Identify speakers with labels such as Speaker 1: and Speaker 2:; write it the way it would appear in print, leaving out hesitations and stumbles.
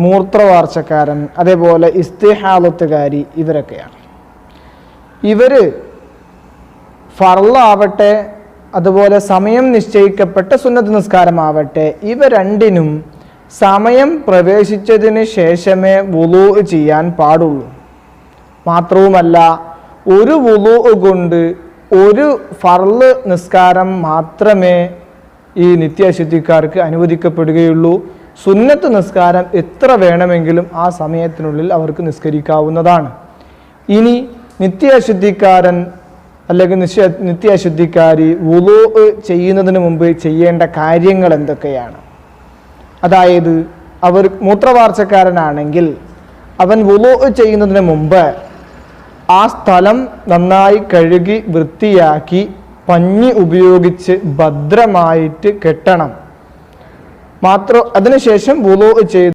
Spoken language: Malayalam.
Speaker 1: മൂത്രവാർച്ചക്കാരൻ, അതേപോലെ ഇസ്തിഹാലത്തുകാരി, ഇവരൊക്കെയാണ്. ഇവര് ഫർളാവട്ടെ അതുപോലെ സമയം നിശ്ചയിക്കപ്പെട്ട സുന്നത്ത് നിസ്കാരമാവട്ടെ, ഇവ രണ്ടിനും സമയം പ്രവേശിച്ചതിന് ശേഷമേ വുളൂ ചെയ്യാൻ പാടുള്ളൂ. മാത്രവുമല്ല, ഒരു വുളൂ കൊണ്ട് ഒരു ഫർള് നിസ്കാരം മാത്രമേ ഈ നിത്യാശുദ്ധിക്കാർക്ക് അനുവദിക്കപ്പെടുകയുള്ളൂ. സുന്നത്ത് നിസ്കാരം എത്ര വേണമെങ്കിലും ആ സമയത്തിനുള്ളിൽ അവർക്ക് നിസ്കരിക്കാവുന്നതാണ്. ഇനി നിത്യാശുദ്ധിക്കാരൻ അല്ലെങ്കിൽ നിത്യാശുദ്ധിക്കാരി വുളൂ ചെയ്യുന്നതിന് മുമ്പ് ചെയ്യേണ്ട കാര്യങ്ങൾ എന്തൊക്കെയാണ്? അതായത്, അവർ മൂത്രവാർച്ചക്കാരനാണെങ്കിൽ അവൻ വുളൂ ചെയ്യുന്നതിന് മുമ്പ് ആ സ്ഥലം നന്നായി കഴുകി വൃത്തിയാക്കി പഞ്ഞി ഉപയോഗിച്ച് ഭദ്രമായിട്ട് കെട്ടണം. അതിനുശേഷം വുളൂ ചെയ്ത്